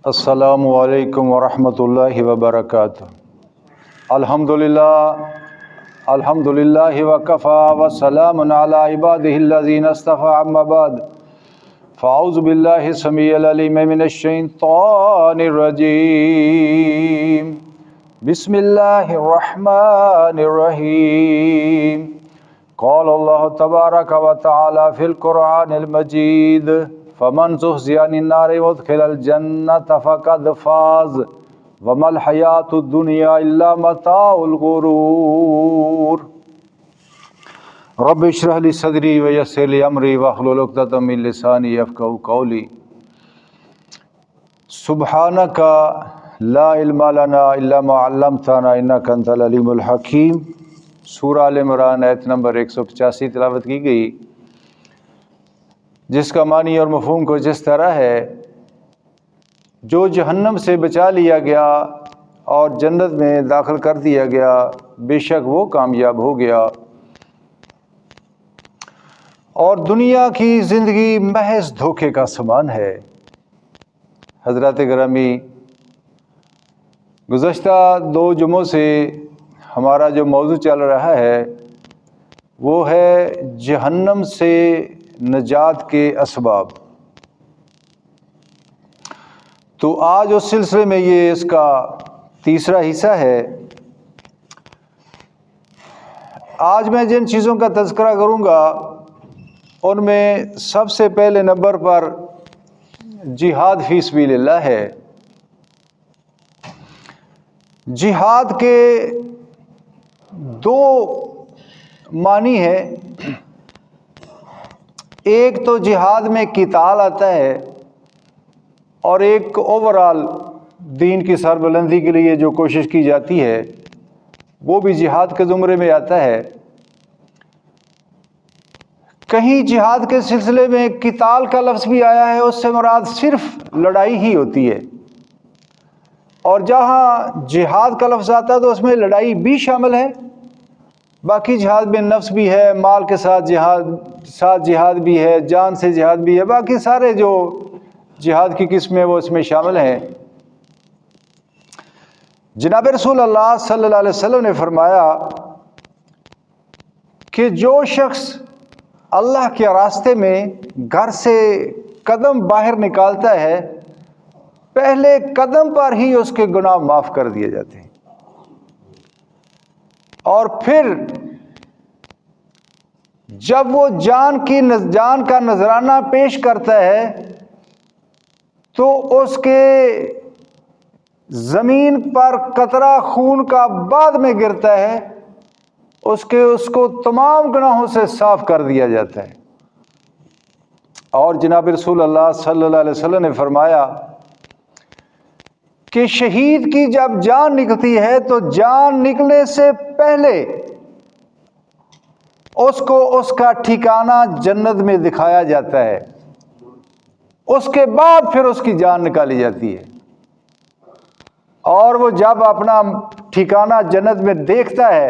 السلام علیکم ورحمۃ اللہ وبرکاتہ۔ الحمد للہ وکفا وسلام علی عبادہ الذین اصطفى اما بعد فاعوذ باللہ السمیع العلیم من الشیطان الرجیم بسم اللہ الرحمن الرحیم قال اللہ تبارک وتعالی فی القرآن المجید فمن زحزح عن النار وادخل الجنة فقد فاز وما الحیاۃ الدنیا الا متاع الغرور۔ رب اشرح لی صدری ویسر لی امری واحلل عقدۃ من لسانی یفقہوا قولی۔ سبحانک لا علم لنا الا ما علمتنا انک انت العلیم الحکیم۔ سورہ آل عمران آیت نمبر 185 تلاوت کی گئی، جس کا معنی اور مفہوم کو جس طرح ہے: جو جہنم سے بچا لیا گیا اور جنت میں داخل کر دیا گیا، بے شک وہ کامیاب ہو گیا، اور دنیا کی زندگی محض دھوکے کا سامان ہے۔ حضرات گرامی، گزشتہ 2 جمعوں سے ہمارا جو موضوع چل رہا ہے وہ ہے جہنم سے نجات کے اسباب۔ تو آج اس سلسلے میں یہ اس کا تیسرا حصہ ہے۔ آج میں جن چیزوں کا تذکرہ کروں گا ان میں سب سے پہلے نمبر پر جہاد فی سبیل اللہ ہے۔ جہاد کے 2 معنی ہیں۔ ایک تو جہاد میں قتال آتا ہے، اور ایک اوورال دین کی سربلندی کے لیے جو کوشش کی جاتی ہے وہ بھی جہاد کے زمرے میں آتا ہے۔ کہیں جہاد کے سلسلے میں قتال کا لفظ بھی آیا ہے، اس سے مراد صرف لڑائی ہی ہوتی ہے، اور جہاں جہاد کا لفظ آتا ہے تو اس میں لڑائی بھی شامل ہے۔ باقی جہاد میں نفس بھی ہے، مال کے ساتھ جہاد بھی ہے، جان سے جہاد بھی ہے، باقی سارے جو جہاد کی قسمیں وہ اس میں شامل ہیں۔ جناب رسول اللہ صلی اللہ علیہ وسلم نے فرمایا کہ جو شخص اللہ کے راستے میں گھر سے قدم باہر نکالتا ہے، پہلے قدم پر ہی اس کے گناہ معاف کر دیے جاتے ہیں، اور پھر جب وہ جان کا نذرانہ پیش کرتا ہے تو اس کے زمین پر قطرہ خون کا بعد میں گرتا ہے، اس کو تمام گناہوں سے صاف کر دیا جاتا ہے۔ اور جناب رسول اللہ صلی اللہ علیہ وسلم نے فرمایا کہ شہید کی جب جان نکلتی ہے تو جان نکلنے سے پہلے اس کو اس کا ٹھکانہ جنت میں دکھایا جاتا ہے، اس کے بعد پھر اس کی جان نکالی جاتی ہے، اور وہ جب اپنا ٹھکانہ جنت میں دیکھتا ہے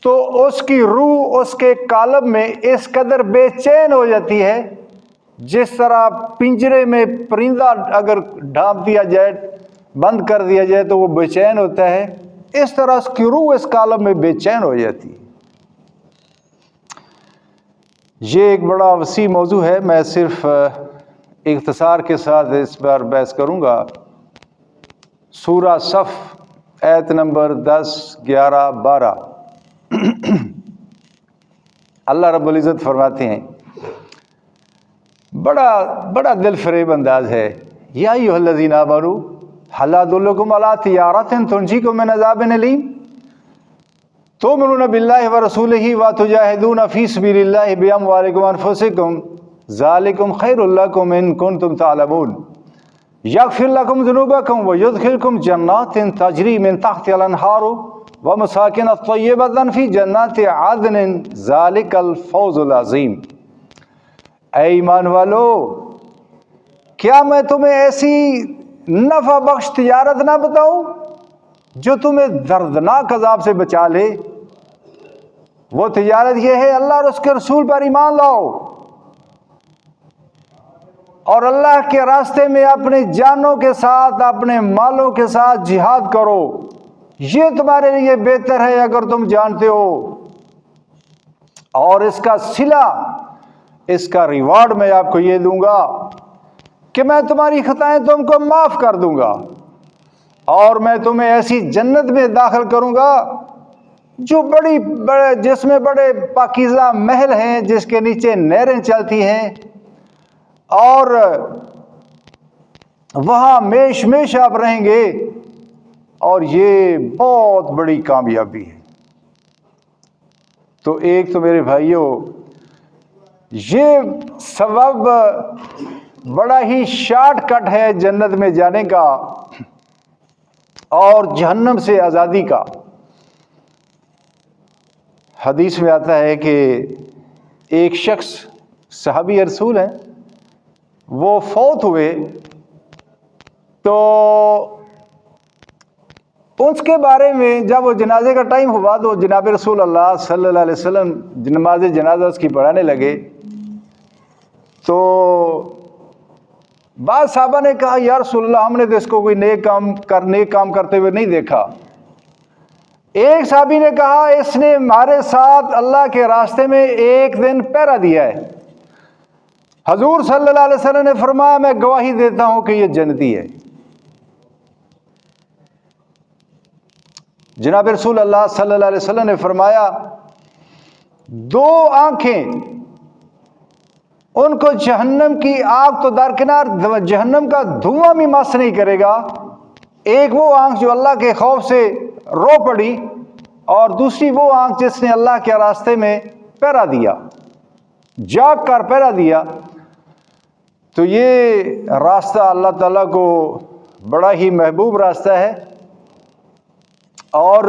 تو اس کی روح اس کے قالب میں اس قدر بے چین ہو جاتی ہے، جس طرح پنجرے میں پرندہ اگر ڈھانپ دیا جائے، بند کر دیا جائے تو وہ بے چین ہوتا ہے، اس طرح اس کی روح اس قالب میں بے چین ہو جاتی ہے۔ یہ ایک بڑا وسیع موضوع ہے، میں صرف اختصار کے ساتھ اس پر بحث کروں گا۔ سورہ صف آیت نمبر 10، 11، 12 اللہ رب العزت فرماتے ہیں، بڑا دل فریب انداز ہے۔ یا ایھا الذین آمنوا ھل ادلکم علی تجارۃ تنجیکم من عذاب الیم تؤمنون باللہ ورسولہ وتجاہدون فی سبیل اللہ باموالکم وانفسکم ذالکم خیر لکم ان کنتم تعلمون یغفر لکم ذنوبکم ویدخلکم جنات تجری من تحتها الانہار ومساکن طیبۃ فی جنات عدن ذالک الفوز العظیم۔ اے ایمان والو، کیا میں تمہیں ایسی نفع بخش تجارت نہ بتاؤں جو تمہیں دردناک عذاب سے بچا لے؟ وہ تجارت یہ ہے، اللہ اور اس کے رسول پر ایمان لاؤ اور اللہ کے راستے میں اپنے جانوں کے ساتھ اپنے مالوں کے ساتھ جہاد کرو، یہ تمہارے لیے بہتر ہے اگر تم جانتے ہو۔ اور اس کا صلہ، اس کا ریوارڈ میں آپ کو یہ دوں گا کہ میں تمہاری خطائیں تم کو معاف کر دوں گا، اور میں تمہیں ایسی جنت میں داخل کروں گا جو بڑے جس میں بڑے پاکیزہ محل ہیں، جس کے نیچے نہریں چلتی ہیں، اور وہاں میش میش آپ رہیں گے، اور یہ بہت بڑی کامیابی ہے۔ تو ایک تو میرے بھائیوں، یہ سبب بڑا ہی شارٹ کٹ ہے جنت میں جانے کا اور جہنم سے آزادی کا۔ حدیث میں آتا ہے کہ ایک شخص صحابی رسول ہیں، وہ فوت ہوئے، تو اس کے بارے میں جب وہ جنازے کا ٹائم ہوا تو جناب رسول اللہ صلی اللہ علیہ وسلم نماز جنازہ اس کی پڑھانے لگے، تو بعض صحابہ نے کہا یا رسول اللہ ہم نے تو اس کو کوئی نیک کام کرتے ہوئے نہیں دیکھا۔ ایک صحابی نے کہا اس نے ہمارے ساتھ اللہ کے راستے میں ایک دن پہرا دیا ہے۔ حضور صلی اللہ علیہ وسلم نے فرمایا میں گواہی دیتا ہوں کہ یہ جنتی ہے۔ جناب رسول اللہ صلی اللہ علیہ وسلم نے فرمایا دو آنکھیں ان کو جہنم کی آگ تو درکنار جہنم کا دھواں بھی مس نہیں کرے گا، ایک وہ آنکھ جو اللہ کے خوف سے رو پڑی، اور دوسری وہ آنکھ جس نے اللہ کے راستے میں پہرا دیا، جاگ کر پہرا دیا۔ تو یہ راستہ اللہ تعالیٰ کو بڑا ہی محبوب راستہ ہے، اور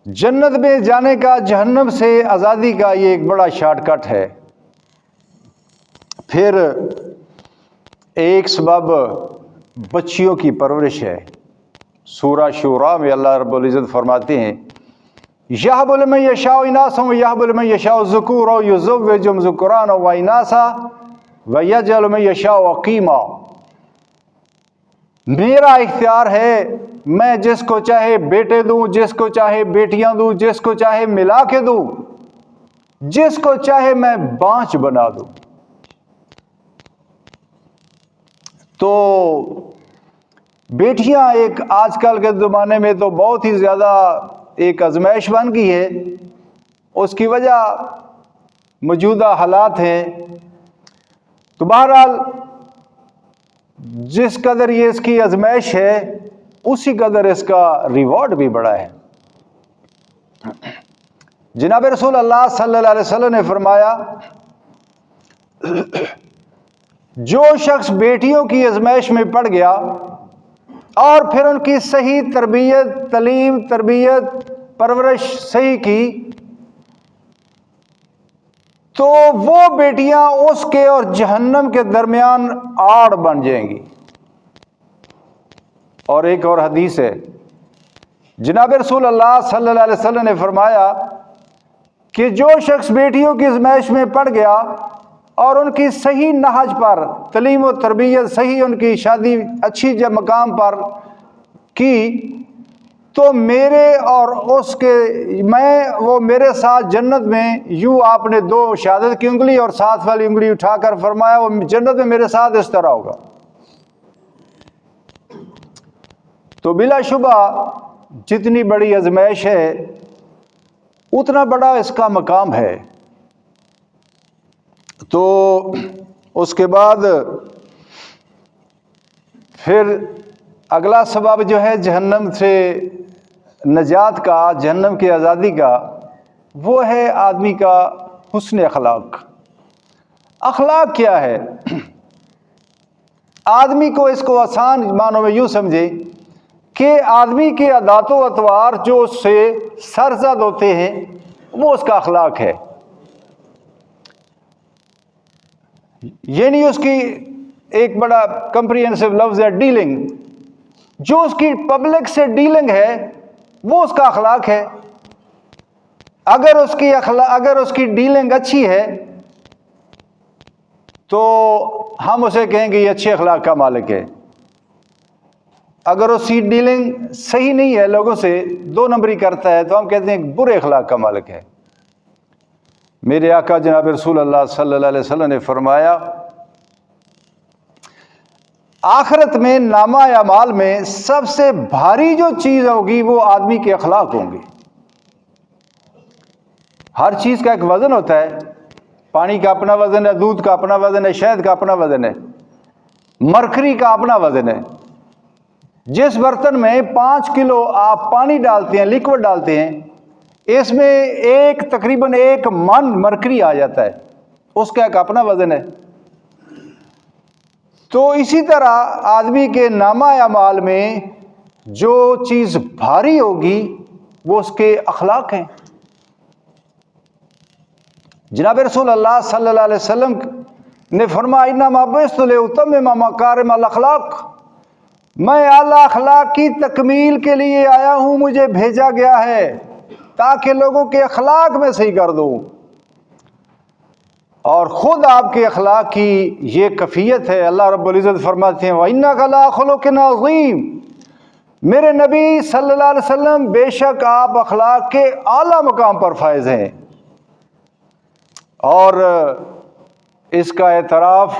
جنت میں جانے کا، جہنم سے آزادی کا یہ ایک بڑا شارٹ کٹ ہے۔ پھر ایک سبب بچیوں کی پرورش ہے۔ سورہ شورا میں اللہ رب العزت فرماتے ہیں یَهْبُ لِمَن يَشَاءُ إِنَاثًا وَيَهْبُ لِمَن يَشَاءُ الذُّكُورَ وَيُزَوِّجُهُمْ ذُكْرَانًا وَإِنَاثًا وَيَجْعَلُ مَن يَشَاءُ عَقِيمًا۔ میرا اختیار ہے، میں جس کو چاہے بیٹے دوں، جس کو چاہے بیٹیاں دوں، جس کو چاہے ملا کے دوں، جس کو چاہے میں بانچ بنا دوں۔ تو بیٹیاں ایک آج کل کے زمانے میں تو بہت ہی زیادہ ایک آزمائش بن گئی ہے، اس کی وجہ موجودہ حالات ہیں۔ تو بہرحال جس قدر یہ اس کی آزمائش ہے اسی قدر اس کا ریوارڈ بھی بڑا ہے۔ جناب رسول اللہ صلی اللہ علیہ وسلم نے فرمایا جو شخص بیٹیوں کی آزمائش میں پڑ گیا اور پھر ان کی صحیح تربیت، تعلیم، تربیت، پرورش صحیح کی، تو وہ بیٹیاں اس کے اور جہنم کے درمیان آڑ بن جائیں گی۔ اور ایک اور حدیث ہے، جناب رسول اللہ صلی اللہ علیہ وسلم نے فرمایا کہ جو شخص بیٹیوں کی آزمائش میں پڑ گیا اور ان کی صحیح نہج پر، تعلیم و تربیت صحیح، ان کی شادی اچھی جب مقام پر کی، تو میرے اور اس کے وہ میرے ساتھ جنت میں، یوں آپ نے دو شہادت کی انگلی اور ساتھ والی انگلی اٹھا کر فرمایا وہ جنت میں میرے ساتھ اس طرح ہوگا۔ تو بلا شبہ جتنی بڑی آزمائش ہے اتنا بڑا اس کا مقام ہے۔ تو اس کے بعد پھر اگلا سبب جو ہے جہنم سے نجات کا، جہنم کی آزادی کا، وہ ہے آدمی کا حسن اخلاق۔ اخلاق کیا ہے؟ آدمی کو اس کو آسان معنوں میں یوں سمجھے کہ آدمی کے عادات و اطوار جو اس سے سرزد ہوتے ہیں وہ اس کا اخلاق ہے، یعنی اس کی ایک بڑا کمپریہنسو لفظ ہے ڈیلنگ، جو اس کی پبلک سے ڈیلنگ ہے وہ اس کا اخلاق ہے۔ اگر اس کی ڈیلنگ اچھی ہے تو ہم اسے کہیں گے یہ اچھے اخلاق کا مالک ہے. اگر وہ سیٹ ڈیلنگ صحیح نہیں ہے، لوگوں سے 2 نمبری کرتا ہے، تو ہم کہتے ہیں برے اخلاق کا مالک ہے. میرے آقا جناب رسول اللہ صلی اللہ علیہ وسلم نے فرمایا آخرت میں نامہ اعمال میں سب سے بھاری جو چیز ہوگی وہ آدمی کے اخلاق ہوں گے. ہر چیز کا ایک وزن ہوتا ہے. پانی کا اپنا وزن ہے، دودھ کا اپنا وزن ہے، شہد کا اپنا وزن ہے، مرکری کا اپنا وزن ہے. جس برتن میں 5 کلو آپ پانی ڈالتے ہیں، لیکوڈ ڈالتے ہیں، اس میں تقریباً 1 من مرکری آ جاتا ہے. اس کا ایک اپنا وزن ہے. تو اسی طرح آدمی کے نامہ اعمال میں جو چیز بھاری ہوگی وہ اس کے اخلاق ہیں. جناب رسول اللہ صلی اللہ علیہ وسلم نے فرمایا انما بعثت لاتمم مکارم الاخلاق، میں اعلیٰ اخلاق کی تکمیل کے لیے آیا ہوں، مجھے بھیجا گیا ہے تاکہ لوگوں کے اخلاق میں صحیح کر دوں. اور خود آپ کے اخلاق کی یہ کیفیت ہے. اللہ رب العزت فرماتے ہیں وَإِنَّكَ لَعَلَىٰ خُلُقٍ عَظِيمٍ، میرے نبی صلی اللہ علیہ وسلم بے شک آپ اخلاق کے اعلیٰ مقام پر فائز ہیں. اور اس کا اعتراف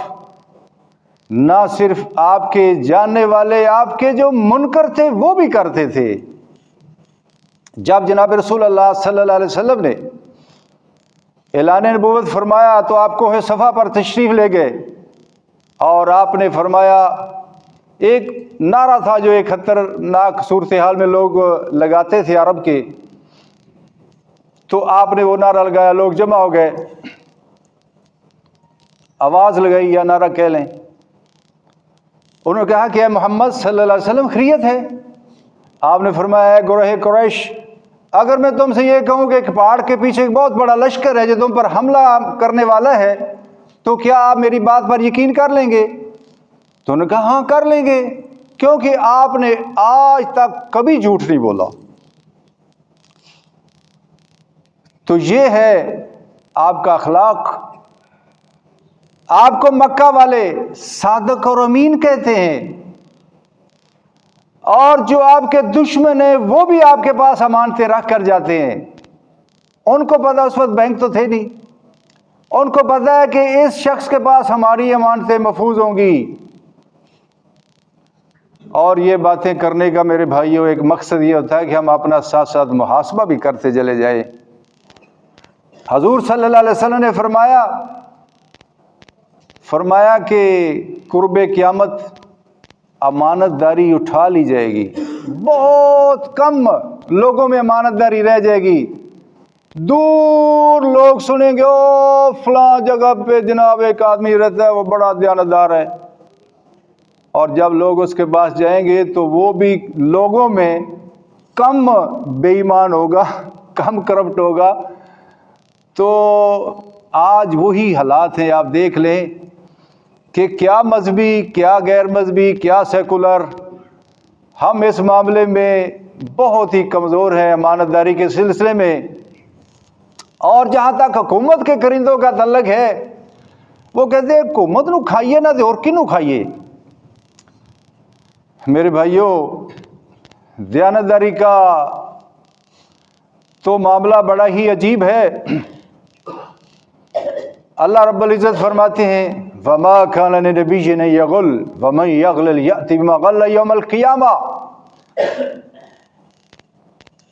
نہ صرف آپ کے جاننے والے، آپ کے جو منکر تھے وہ بھی کرتے تھے. جب جناب رسول اللہ صلی اللہ علیہ وسلم نے اعلان نبوت فرمایا تو آپ کوہ صفا پر تشریف لے گئے اور آپ نے فرمایا، ایک نعرہ تھا جو ایک خطرناک صورتحال میں لوگ لگاتے تھے عرب کے، تو آپ نے وہ نعرہ لگایا، لوگ جمع ہو گئے، آواز لگائی یا نعرہ کہہ لیں. انہوں نے کہا کہ اے محمد صلی اللہ علیہ وسلم خیریت ہے؟ آپ نے فرمایا اے گروہ قریش، اگر میں تم سے یہ کہوں کہ ایک پہاڑ کے پیچھے ایک بہت بڑا لشکر ہے جو تم پر حملہ کرنے والا ہے، تو کیا آپ میری بات پر یقین کر لیں گے؟ تو انہوں نے کہا ہاں کر لیں گے، کیونکہ آپ نے آج تک کبھی جھوٹ نہیں بولا. تو یہ ہے آپ کا اخلاق. آپ کو مکہ والے صادق اور امین کہتے ہیں، اور جو آپ کے دشمن ہیں وہ بھی آپ کے پاس امانتیں رکھ کر جاتے ہیں. ان کو پتا، اس وقت بینک تو تھے نہیں، ان کو پتا ہے کہ اس شخص کے پاس ہماری امانتیں محفوظ ہوں گی. اور یہ باتیں کرنے کا میرے بھائیوں ایک مقصد یہ ہوتا ہے کہ ہم اپنا ساتھ ساتھ محاسبہ بھی کرتے چلے جائیں. حضور صلی اللہ علیہ وسلم نے فرمایا کہ قرب قیامت امانت داری اٹھا لی جائے گی، بہت کم لوگوں میں امانت داری رہ جائے گی. دور لوگ سنیں گے او فلاں جگہ پہ جناب ایک آدمی رہتا ہے وہ بڑا دیانتدار ہے، اور جب لوگ اس کے پاس جائیں گے تو وہ بھی لوگوں میں کم بے ایمان ہوگا، کم کرپٹ ہوگا. تو آج وہی حالات ہیں. آپ دیکھ لیں کہ کیا مذہبی، کیا غیر مذہبی، کیا سیکولر، ہم اس معاملے میں بہت ہی کمزور ہیں امانت داری کے سلسلے میں. اور جہاں تک حکومت کے کرندوں کا تعلق ہے، وہ کہتے ہیں حکومت نو کھائیے نہ اور کنو کھائیے. میرے بھائیوں، دیانتداری کا تو معاملہ بڑا ہی عجیب ہے. اللہ رب العزت فرماتے ہیں وَمَا كَانَ لِنَبِيٍّ أَن يَغُلَّ وَمَن يَغْلُلْ يَأْتِ بِمَا غَلَّ يَوْمَ الْقِيَامَةِ،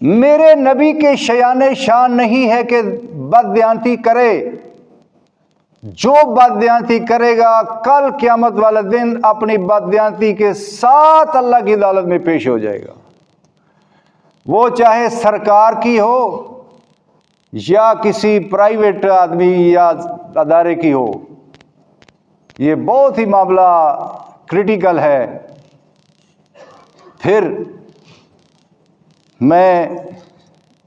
میرے نبی کے شایان شان نہیں ہے کہ بددیانتی کرے. جو بددیانتی کرے گا کل قیامت والے دن اپنی بددیانتی کے ساتھ اللہ کی عدالت میں پیش ہو جائے گا. وہ چاہے سرکار کی ہو یا کسی پرائیویٹ آدمی یا ادارے کی ہو. یہ بہت ہی معاملہ کریٹیکل ہے. پھر میں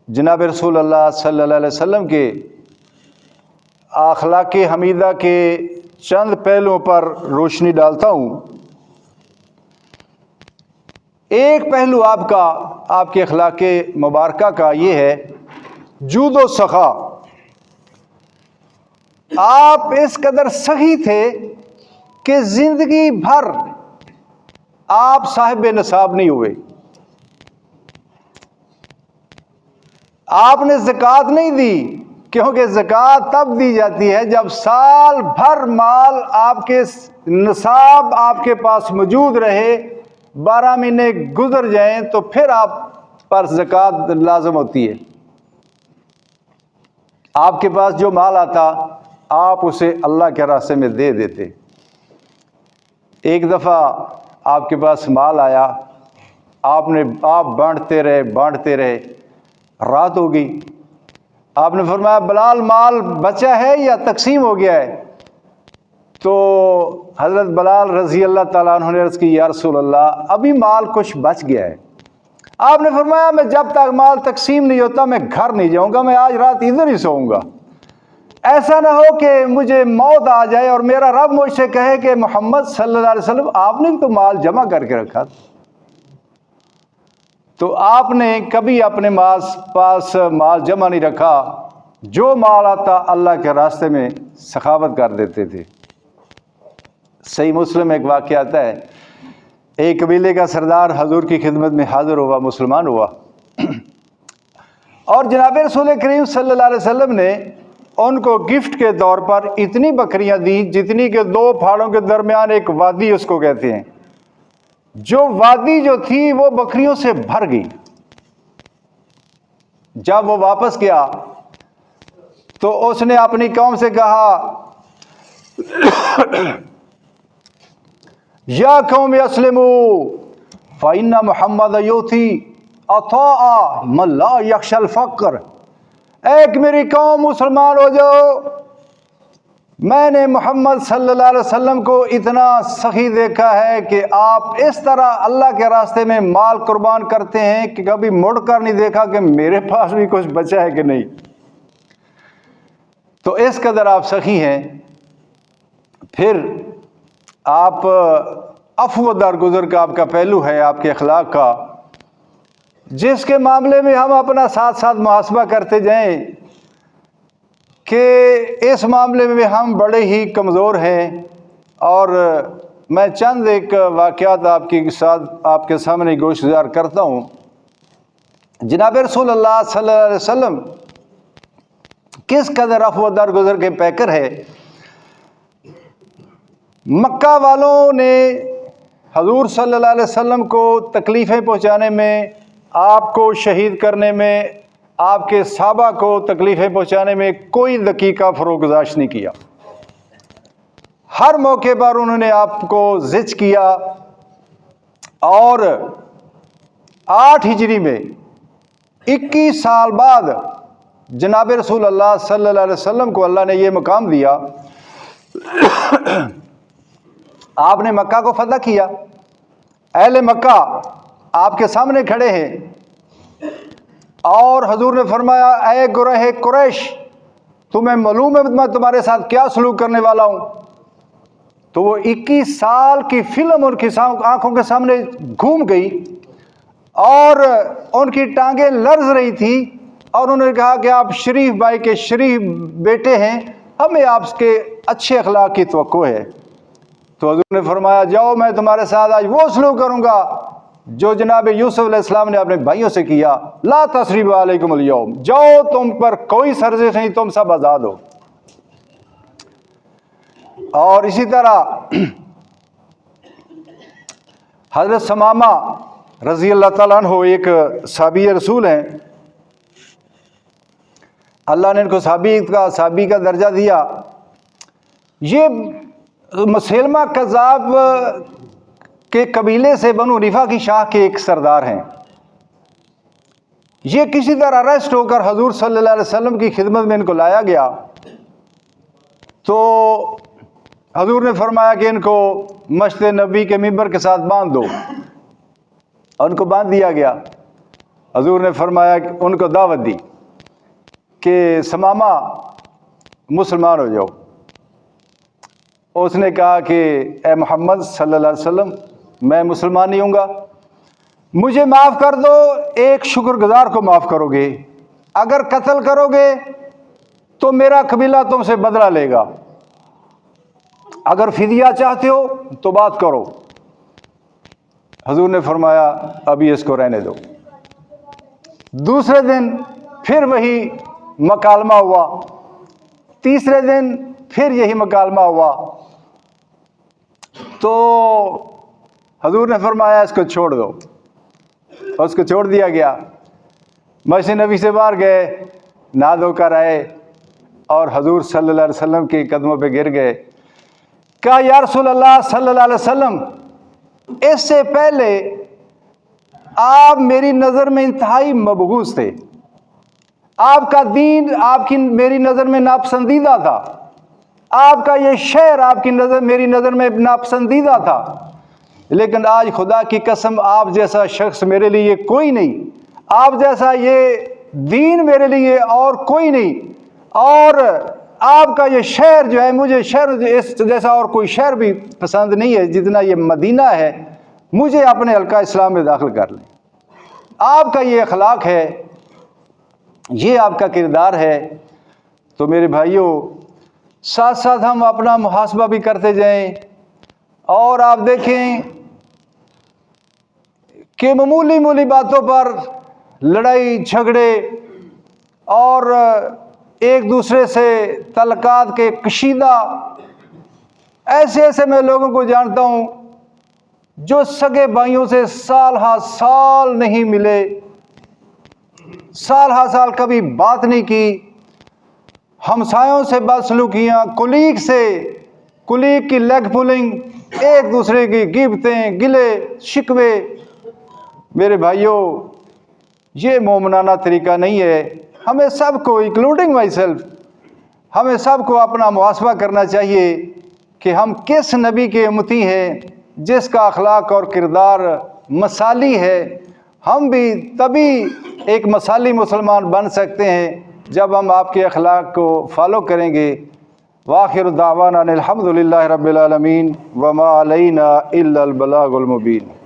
جناب رسول اللہ صلی اللہ علیہ وسلم کے اخلاق حمیدہ کے چند پہلوؤں پر روشنی ڈالتا ہوں. ایک پہلو آپ کے اخلاق مبارکہ کا یہ ہے جود و سخا. آپ اس قدر سخی تھے کہ زندگی بھر آپ صاحب نصاب نہیں ہوئے. آپ نے زکوٰۃ نہیں دی، کیونکہ زکوٰۃ تب دی جاتی ہے جب سال بھر مال آپ کے نصاب آپ کے پاس موجود رہے، 12 مہینے گزر جائیں تو پھر آپ پر زکوٰۃ لازم ہوتی ہے. آپ کے پاس جو مال آتا آپ اسے اللہ کے راستے میں دے دیتے. ایک دفعہ آپ کے پاس مال آیا، آپ بانٹتے رہے، رات ہو گئی. آپ نے فرمایا بلال مال بچا ہے یا تقسیم ہو گیا ہے؟ تو حضرت بلال رضی اللہ تعالیٰ عنہ نے عرض کی یا رسول اللہ ابھی مال کچھ بچ گیا ہے. آپ نے فرمایا میں جب تک مال تقسیم نہیں ہوتا میں گھر نہیں جاؤں گا، میں آج رات ادھر ہی سوؤں گا. ایسا نہ ہو کہ مجھے موت آ جائے اور میرا رب مجھ سے کہے کہ محمد صلی اللہ علیہ وسلم آپ نے تو مال جمع کر کے رکھا. تو آپ نے کبھی اپنے پاس مال جمع نہیں رکھا، جو مال آتا اللہ کے راستے میں سخاوت کر دیتے تھے. صحیح مسلم ایک واقعہ آتا ہے، ایک قبیلے کا سردار حضور کی خدمت میں حاضر ہوا، مسلمان ہوا، اور جناب رسول کریم صلی اللہ علیہ وسلم نے ان کو گفٹ کے طور پر اتنی بکریاں دی جتنی کہ 2 پہاڑوں کے درمیان ایک وادی اس کو کہتے ہیں. جو وادی جو تھی وہ بکریوں سے بھر گئی. جب وہ واپس گیا تو اس نے اپنی قوم سے کہا یا قوم اسلموا فإن محمد یؤتی عطاء من لا یخشی الفقر. ایک میری قوم مسلمان ہو جاؤ، میں نے محمد صلی اللہ علیہ وسلم کو اتنا سخی دیکھا ہے کہ آپ اس طرح اللہ کے راستے میں مال قربان کرتے ہیں کہ کبھی مڑ کر نہیں دیکھا کہ میرے پاس بھی کچھ بچا ہے کہ نہیں. تو اس قدر آپ سخی ہیں. پھر آپ عفو درگزر کا آپ کا پہلو ہے، آپ کے اخلاق کا، جس کے معاملے میں ہم اپنا ساتھ ساتھ محاسبہ کرتے جائیں کہ اس معاملے میں ہم بڑے ہی کمزور ہیں. اور میں چند ایک واقعات آپ کے سامنے گوش گزار کرتا ہوں. جناب رسول اللہ صلی اللہ علیہ وسلم کس قدر عفو درگزر کے پیکر ہے. مکہ والوں نے حضور صلی اللہ علیہ وسلم کو تکلیفیں پہنچانے میں، آپ کو شہید کرنے میں، آپ کے صحابہ کو تکلیفیں پہنچانے میں کوئی دقیقہ فروگزاشت نہیں کیا. ہر موقع پر انہوں نے آپ کو زچ کیا. اور 8 ہجری میں 21 سال بعد جناب رسول اللہ صلی اللہ علیہ وسلم کو اللہ نے یہ مقام دیا، آپ نے مکہ کو فتح کیا. اہل مکہ آپ کے سامنے کھڑے ہیں اور حضور نے فرمایا اے گروہ قریش تمہیں معلوم ہے میں تمہارے ساتھ کیا سلوک کرنے والا ہوں. تو وہ 21 سال کی فلم ان کی آنکھوں کے سامنے گھوم گئی اور ان کی ٹانگیں لرز رہی تھی، اور انہوں نے کہا کہ آپ شریف بھائی کے شریف بیٹے ہیں، ہمیں آپ کے اچھے اخلاق کی توقع ہے. تو حضور نے فرمایا جاؤ میں تمہارے ساتھ آج وہ سلوک کروں گا جو جناب یوسف علیہ السلام نے اپنے بھائیوں سے کیا. لا تثریب علیکم اليوم، جاؤ تم پر کوئی سرزش نہیں، تم سب آزاد ہو. اور اسی طرح حضرت ثمامہ رضی اللہ تعالیٰ عنہ ایک صحابی رسول ہیں، اللہ نے ان کو صحابی کا درجہ دیا. یہ مسیلمہ کذاب کے قبیلے سے بنو حنیفہ کی شاخ کے ایک سردار ہیں. یہ کسی طرح اریسٹ ہو کر حضور صلی اللہ علیہ وسلم کی خدمت میں ان کو لایا گیا. تو حضور نے فرمایا کہ ان کو مشت نبی کے ممبر کے ساتھ باندھ دو. ان کو باندھ دیا گیا. حضور نے فرمایا کہ ان کو دعوت دی کہ ثمامہ مسلمان ہو جاؤ. اس نے کہا کہ اے محمد صلی اللہ علیہ وسلم میں مسلمان نہیں ہوں گا، مجھے معاف کر دو، ایک شکر گزار کو معاف کرو گے، اگر قتل کرو گے تو میرا قبیلہ تم سے بدلہ لے گا، اگر فدیہ چاہتے ہو تو بات کرو۔ حضور نے فرمایا ابھی اس کو رہنے دو۔ دوسرے دن پھر وہی مکالمہ ہوا، تیسرے دن پھر یہی مکالمہ ہوا، تو حضور نے فرمایا اس کو چھوڑ دو، اس کو چھوڑ دیا گیا۔ مسجد نبی سے باہر گئے، نہا دھو کر آئے اور حضور صلی اللہ علیہ وسلم کے قدموں پہ گر گئے۔ کہا یا رسول اللہ صلی اللہ علیہ وسلم، اس سے پہلے آپ میری نظر میں انتہائی مبغوض تھے، آپ کا دین آپ کی میری نظر میں ناپسندیدہ تھا، آپ کا یہ شعر آپ کی نظر میری نظر میں ناپسندیدہ تھا، لیکن آج خدا کی قسم آپ جیسا شخص میرے لیے کوئی نہیں، آپ جیسا یہ دین میرے لیے اور کوئی نہیں، اور آپ کا یہ شہر جو ہے، مجھے شہر اس جیسا اور کوئی شہر بھی پسند نہیں ہے جتنا یہ مدینہ ہے، مجھے اپنے حلقہ اسلام میں داخل کر لیں۔ آپ کا یہ اخلاق ہے، یہ آپ کا کردار ہے۔ تو میرے بھائیوں، ساتھ ساتھ ہم اپنا محاسبہ بھی کرتے جائیں، اور آپ دیکھیں کہ معمولی باتوں پر لڑائی جھگڑے اور ایک دوسرے سے تعلقات کے کشیدہ، ایسے میں لوگوں کو جانتا ہوں جو سگے بھائیوں سے سال ہا سال نہیں ملے، سال ہا سال کبھی بات نہیں کی، ہمسایوں سے بدسلوکیاں، کولیگ کی لیگ پولنگ، ایک دوسرے کی غیبتیں، گلے شکوے۔ میرے بھائیوں، یہ مومنانہ طریقہ نہیں ہے۔ ہمیں سب کو انکلوڈنگ مائی سیلف، ہمیں سب کو اپنا محاسبہ کرنا چاہیے کہ ہم کس نبی کے امتی ہیں جس کا اخلاق اور کردار مثالی ہے۔ ہم بھی تبھی ایک مثالی مسلمان بن سکتے ہیں جب ہم آپ کے اخلاق کو فالو کریں گے۔ وآخر دعوانا الحمد للہ رب العالمین وما علینا الا البلاغ المبین۔